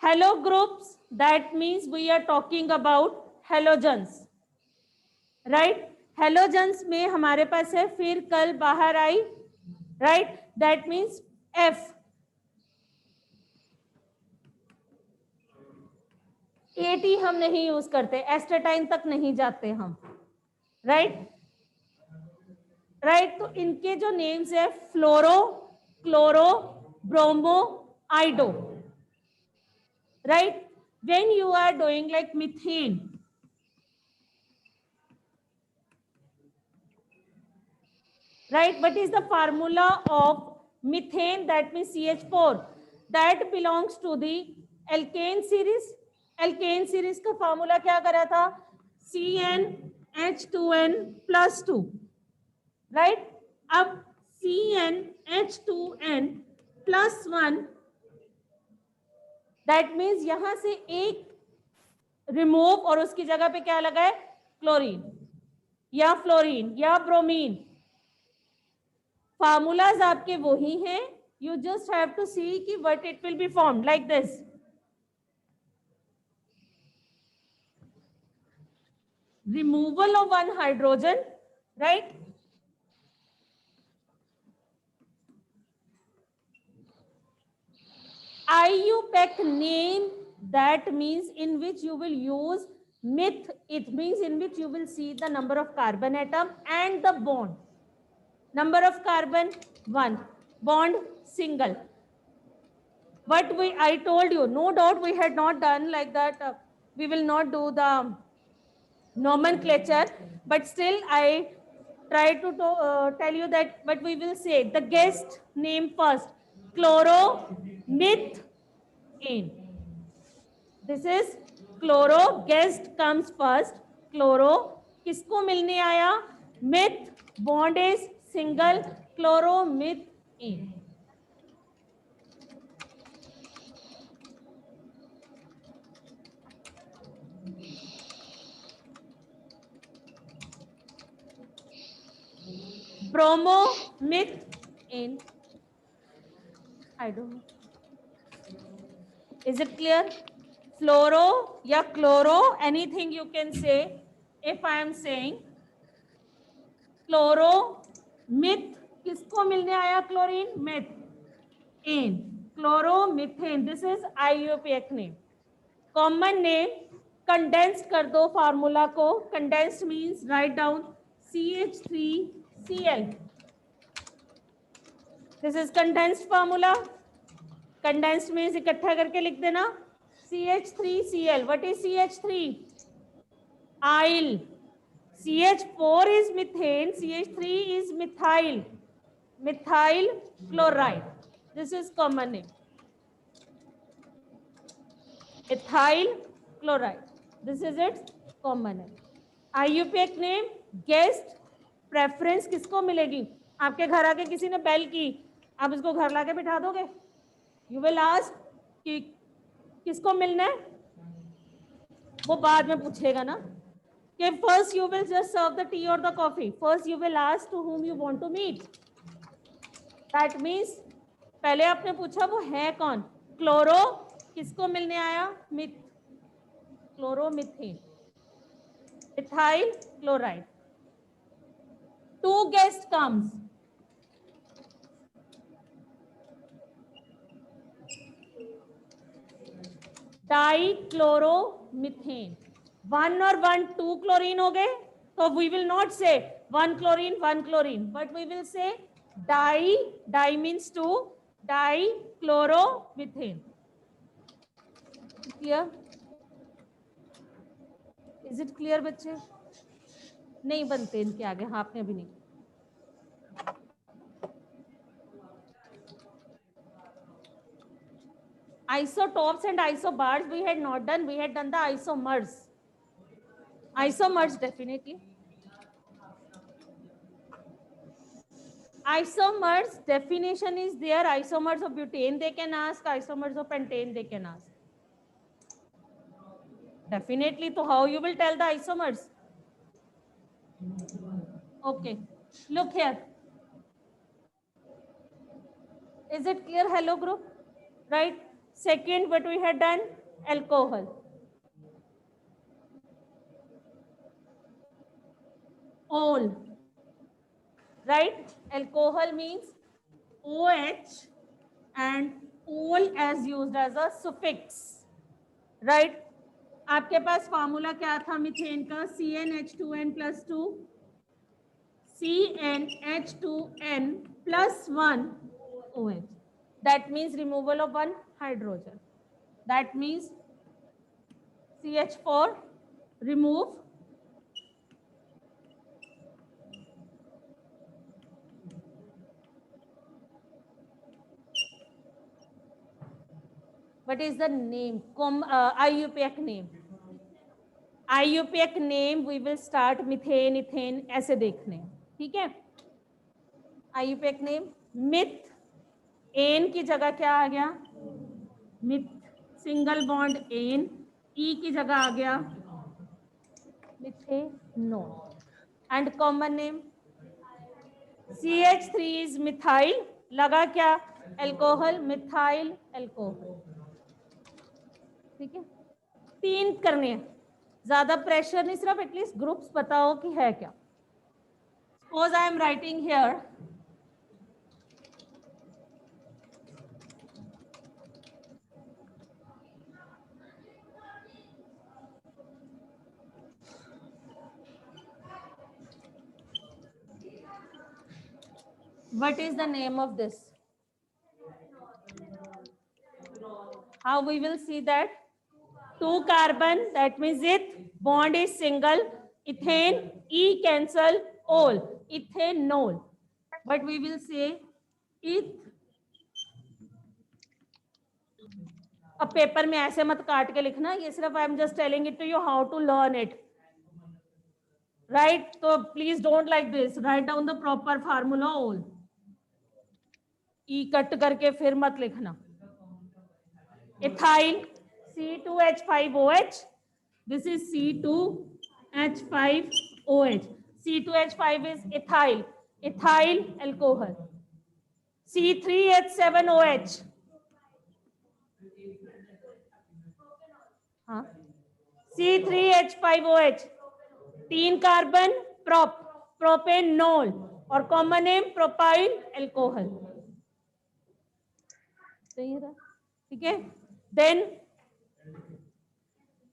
Halo groups, that means we are talking about halogens, right? Halogens में हमारे पास है, फिर कल बाहर आई, right? That means F. 80 हम नहीं यूज करते, एस्टेटाइन तक नहीं जाते हम, राइट? राइट, तो इनके जो नेम्स है fluoro, chloro, bromo, iodo, right? When you are doing like methane, right? What is the formula of methane? That means CH4. That belongs to the alkane series. Alkane series का formula क्या करा था? CnH2n plus 2, right? अब CnH2n plus 1, that means यहां से एक remove और उसकी जगह पे क्या लगा है? क्लोरीन या फ्लोरीन या ब्रोमीन. फार्मूलाज आपके वही हैं, यू जस्ट हैव टू सी कि what it will be formed like this. Removal of one hydrogen, right? IUPAC name, that means in which you will use meth, it means in which you will see the number of carbon atom and the bond. Number of carbon 1, bond single. What I told you, no doubt we had not done like that, we will not do the nomenclature, but still I try to tell you that what we will say. The guest name first, chloromethane. This is chloro, guest comes first. Chloro किसको मिलने आया? Meth, bond is single, chloromethane. Bromomethane. I don't know. Is it clear? Fluoro या chloro, anything you can say. If I am saying chlorometh, किसको मिलने आया chlorine? methane, chloromethane. This is IUPAC name. Common name, condensed कर दो formula को. Condensed means write down CH3Cl. This is condensed formula. Condensed means इकट्ठा करके लिख देना. CH3Cl. What is CH3? Aryl. CH4 is methane. CH3 is methyl. Methyl chloride. This is common name. Ethyl chloride. This is its common name. IUPAC name, guest preference किसको मिलेगी? आपके घर आके किसी ने बेल की, आप उसको घर लाके बिठा दोगे? You will ask कि किसको मिलना है? वो बाद में पूछेगा ना कि first you will just serve the tea or the coffee. First you will ask to whom you want to meet. That means पहले आपने पूछा वो है कौन? क्लोरो किसको मिलने आया? Myth, chloromethane, ethyl chloride. Two guest comes. Dichloromethane. 1 और 1 2 क्लोरीन हो गए, तो we will not say 1 chlorine 1 chlorine, but we will say di, di means 2, dichloromethane. Clear? Is it clear बच्चे? नहीं बनते इनके आगे, हाँ आपने अभी नहीं. Isotopes and isobars we had not done. We had done the isomers. Isomers definitely. Isomers definition is there. Isomers of butane they can ask. Isomers of pentane they can ask. Definitely. So how you will tell the isomers? Okay. Look here. Is it clear? Hello group, right? Second, what we had done, alcohol. Ol, right? Alcohol means OH and ol as used as a suffix, right? आपके पास formula क्या था methane का? CnH2n plus 2 CnH2n plus 1 OH. That means removal of one hydrogen. That means CH4 remove what is the name? IUPAC name. IUPAC name we will start methane, ethane ऐसे देखने, ठीक है? IUPAC name myth, N की जगह क्या आ गया? Myth, single bond N, ई की जगह आ गया methanol. And common name CH3 is methyl, लगा क्या? Alcohol, methyl alcohol. ठीक है, 3 करने हैं, ज्यादा प्रेशर नहीं, सिर्फ एटलीस्ट ग्रुप्स बताओ कि है क्या. Suppose I am writing here what is the name of this? How we will see that? 2 carbon, that means it, bond is single, ethane, E cancel, ol, ethanol. But we will say eth. अब paper में ऐसे मत काट के लिखना, ये सिर्फ I am just telling it to you how to learn it, right? तो please don't like this, write down the proper formula all. ई कट करके फिर मत लिखना. Ethyl C2H5OH, this is C2H5OH. C2H5 is ethyl, ethyl alcohol. C3H7OH, हाँ, C3H5OH, 3 carbon, prop, propanol, और common name propyl alcohol. ठीक है. Then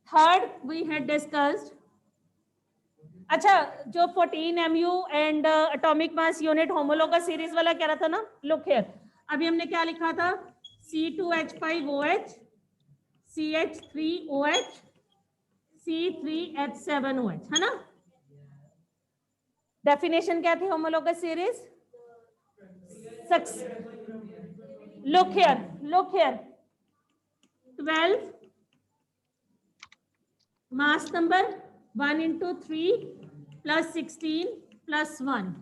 third we had discussed, अच्छा जो 14 MU and atomic mass unit homologous series वाला कह रहा था ना, लुक हियर, अभी हमने क्या लिखा था? C2H5OH, CH3OH, C3H7OH, है ना? डेफिनेशन क्या थी homologous series? look here, 12 mass number 1 into 3 plus 16 plus 1.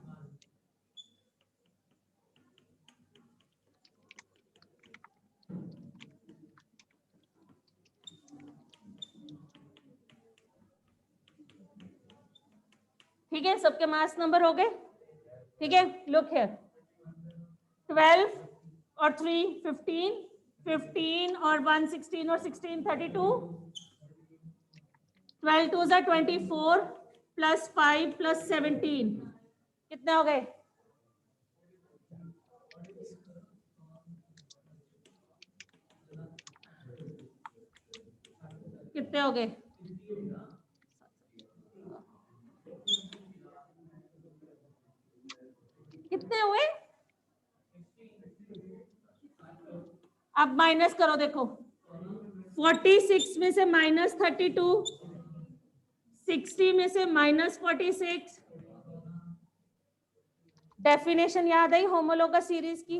ठीक है, सबके मास नंबर हो गए. ठीक है, लुक हियर, 12 और 3 15, 15 और 1 16 और 16 32, 12 2 are 24 plus 5 plus 17, कितने हो गए? कितने हो गए? कितने हुए? अब माइनस करो, देखो 46 में से -32, 60 में से -46. डेफिनेशन याद आई होमोलोगस सीरीज की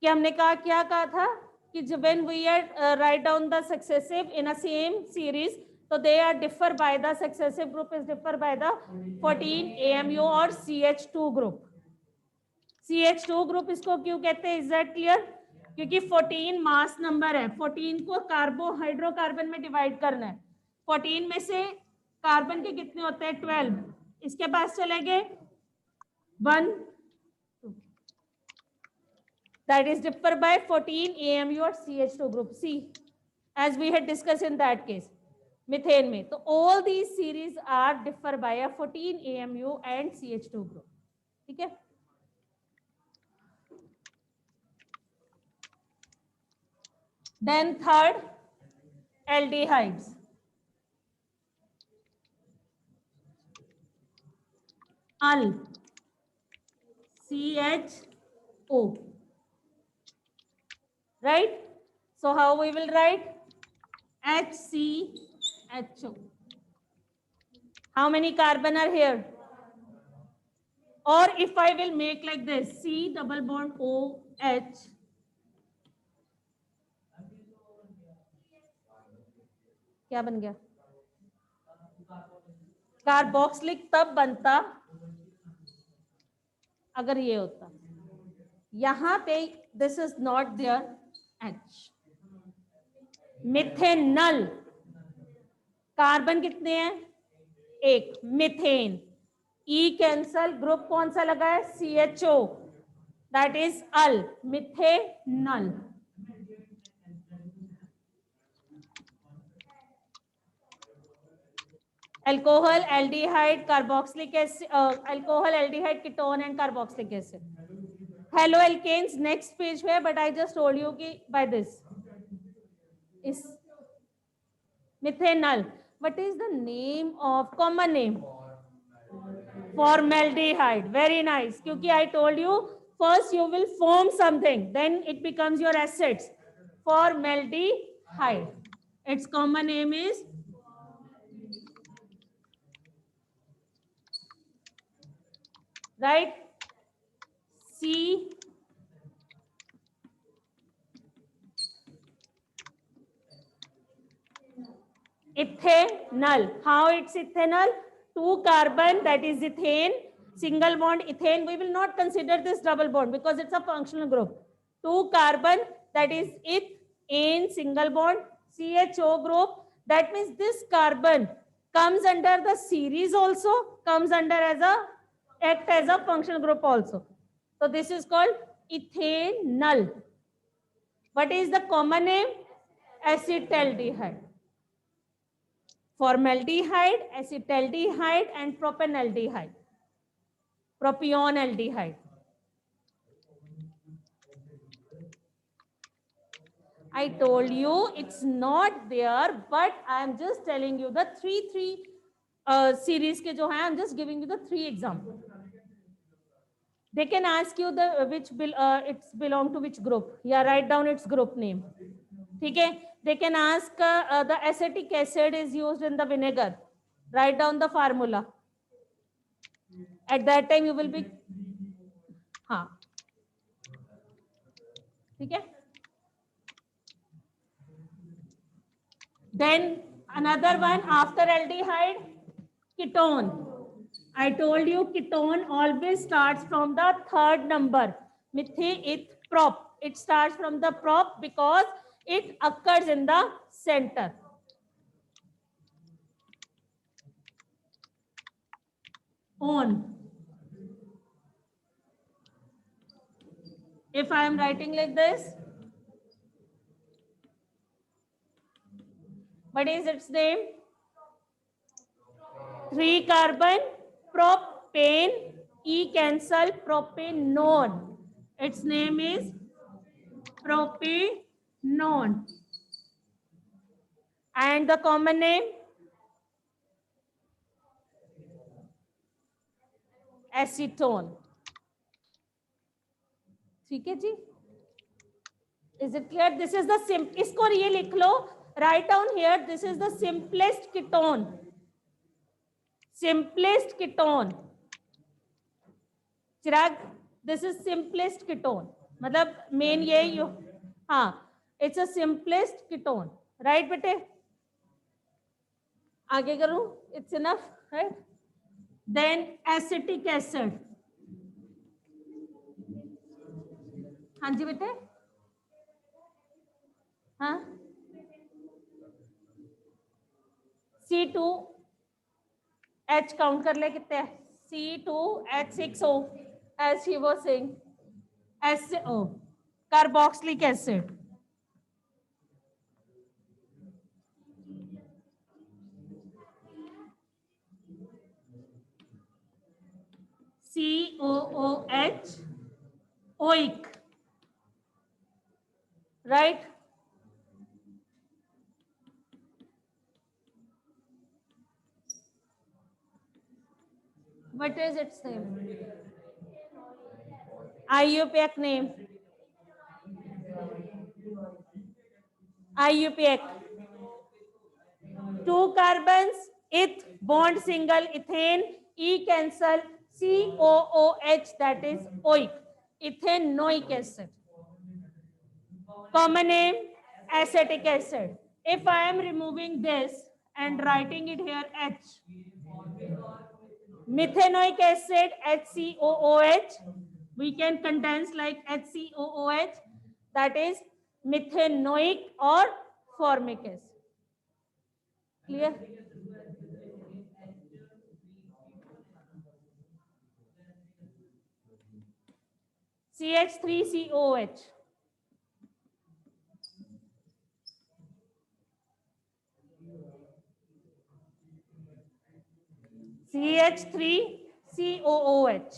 कि हमने क्या कहा था कि when we are write down the successive in a same series, तो they are differ by the successive group is differ by the 14 AMU और CH2 ग्रुप. CH2 ग्रुप इसको क्यों कहते हैं? Is that clear? क्योंकि 14 मास नंबर है, 14 को hydrocarbon में डिवाइड करना है. 14 में से कार्बन के कितने होते हैं? 12. इसके पास चले गए 1 that is differ by 14 AMU or CH2 group C, as we had discussed in that case methane में. तो all these series are differ by a 14 AMU and CH2 group. ठीक है. Then third, aldehydes. Al, CHO, right? So how we will write? HCHO. How many carbon are here? Or if I will make like this, C double bond OH, क्या बन गया? Carboxylic तब बनता अगर ये होता. यहां पे this is not there H. Methanal, carbon कितने हैं? एक. मिथेन, ई कैंसल, ग्रुप कौन सा लगा है? CHO, that is all, methanal. Alcohol, aldehyde, carboxylic acid, alcohol, aldehyde, ketone and carboxylic acid. Haloalkanes next page है, but I just told you कि by this is methanol. What is the name of common name? Formaldehyde. Very nice. क्योंकि I told you first you will form something, then it becomes your acids. Formaldehyde. Its common name is right. C ethanol. How it's ethanol? 2 carbon, that is ethane, single bond ethane. We will not consider this double bond because it's a functional group. 2 carbon, that is ethane, single bond, CHO group. That means this carbon comes under the series also, comes under as a, act as a functional group also. So this is called ethanol. What is the common name? Acetaldehyde. Formaldehyde, acetaldehyde and propanaldehyde, propionaldehyde. I told you it's not there, but I am just telling you the three series के जो हैं, I am just giving you the 3 examples. They can ask you the which it's belong to which group. Yeah, write down its group name. ठीक है. They can ask the acetic acid is used in the vinegar. Write down the formula. At that time you will be, हाँ, ठीक है. Then another one after aldehyde, ketone. I told you ketone always starts from the 3rd number. It prop. It starts from the prop because it occurs in the center. On. If I am writing like this, what is its name? 3 carbon, propane, E cancel, propanone. Its name is propanone. And the common name? Acetone. ठीक है जी? Is it clear? This is the इसको ये लिख लो. Write down here. This is the simplest ketone. Simplest ketone. Chirag, this is simplest ketone. मतलब main ये हाँ, it's a simplest ketone. Right बेटे? आगे करूं? It's enough, right? Then acetic acid. हाँ जी बेटे, हाँ, C2H काउंट कर ले कितने हैं? C2H6O, as he was saying, SO. Carboxylic acid, COOH, oic, right? What is its name? IUPAC name. IUPAC. 2 carbons, eth, bond single, ethane, E cancel, COOH, that is oic, ethanoic acid. Common name, acetic acid. If I am removing this and writing it here H, methanoic acid, HCOOH, we can condense like HCOOH, that is methanoic or formic acid. Clear? CH3COH. CH3COOH.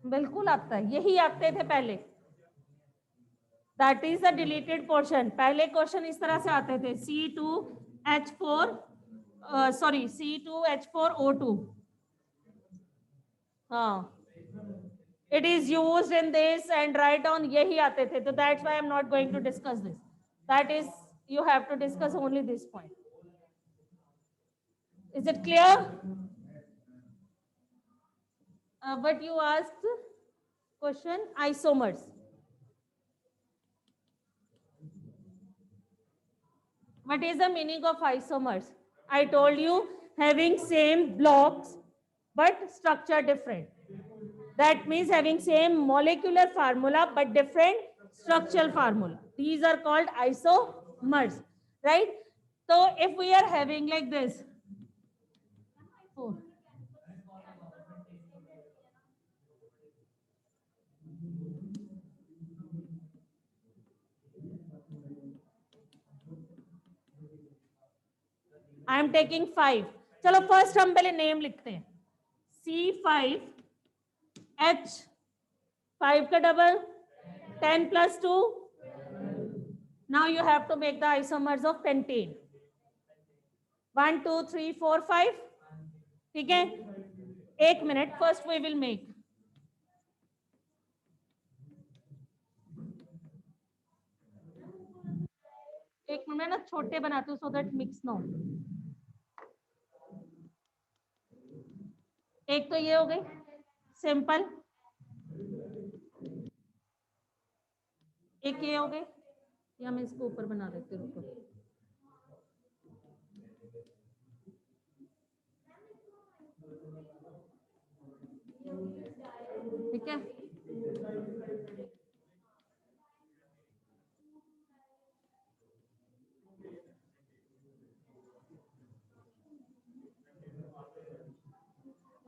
बिल्कुल आता है, यही आते थे पहले. That is the deleted portion. पहले question इस तरह से आते थे, C2H4, सॉरी C2H4O2. हाँ, it is used in this and write down, यही आते थे. तो that's why I'm not going to discuss this. That is, you have to discuss only this point. Is it clear? But you asked question isomers. What is the meaning of isomers? I told you, having same blocks but structure different. That means having same molecular formula but different structural formula. These are called isomers, right? So if we are having like this, oh, I am taking 5. चलो first हम पहले name लिखते हैं. C5H, 5 का double, 10 plus 2. Now you have to make the isomers of pentane. 1, 2, 3, 4, 5. ठीक है, एक minute, first we will make. एक मिनट ना छोटे बनाते हूँ, सो दैट मिक्स ना हो. एक तो ये हो गई सिंपल, एक ये हो गई, या मैं इसको ऊपर बना देती हूँ. ठीक है,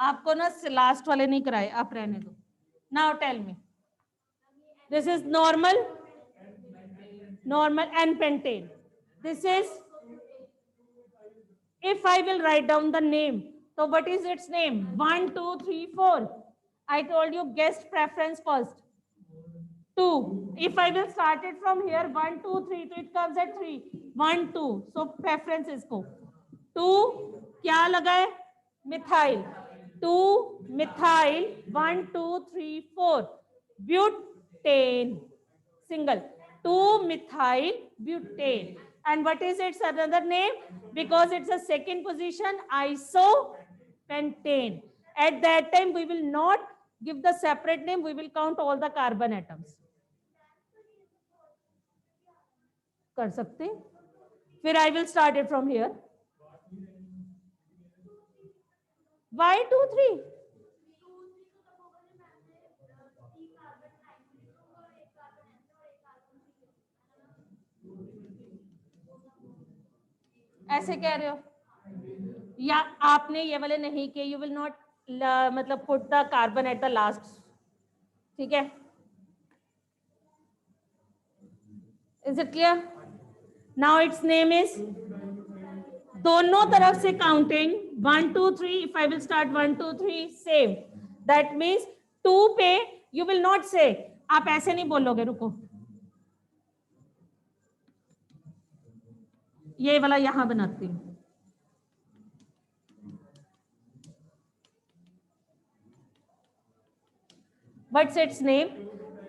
आपको ना लास्ट वाले नहीं कराए, आप रहने दो. Now tell me, this is normal, normal and pentane. This is, if I will write down the name, so what is its name? 1, 2, 3, 4. I told you guest preference first. 2. If I will start it from here, 1, 2, 3, so it comes at 3. 1, 2. So preference इसको 2 क्या लगाए? Methyl. 2 methyl, 1, 2, 3, 4 butane, single. 2 methyl butane. And what is its another name? Because it's a second position, isopentane. At that time we will not give the separate name, we will count all the carbon atoms. कर सकते, फिर I will start it from here. Why 2, 3? ऐसे कह रहे हो, या आपने ये वाले नहीं किए, यू विल नॉट मतलब put the carbon at the last. ठीक है, is it clear? Now it's name is, दोनों तरफ से counting 1 2 3, if I will start 1 2 3 same, that means 2 पे यू विल नॉट से, आप ऐसे नहीं बोलोगे, रुको, ये वाला यहां बनाती हूं, व्हाट्स इट्स नेम,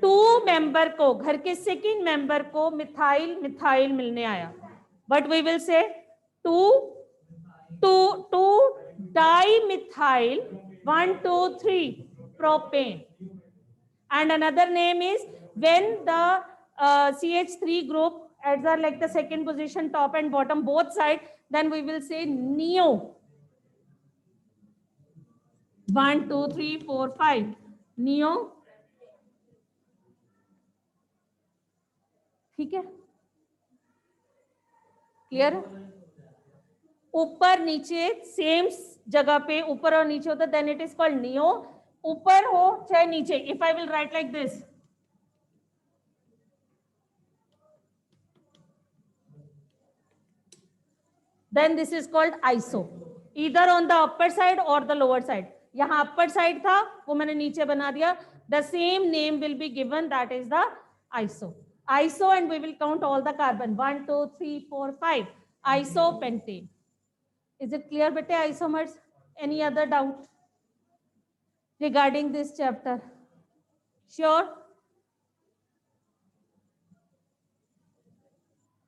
2 मेंबर को, घर के सेकंड मेंबर को मिथाइल मिथाइल मिलने आया, बट वी विल से 2 2 dimethyl 1 2 3 propane, and another name is when the CH3 group adds are like the second position, top and bottom both side, then we will say neo 1 2 3 4 5 neo, ठीक है, clear है? ऊपर नीचे same जगह पे ऊपर और नीचे होता है, then it is called neo, ऊपर हो चाहे नीचे, if I will write like this, then this is called iso, either on the upper side or the lower side, यहाँ upper side था वो मैंने नीचे बना दिया, the same name will be given, that is the iso, iso, and we will count all the carbon 1 2 3 4 5 isopentane. Is it clear bete isomers? Any other doubt regarding this chapter? Sure.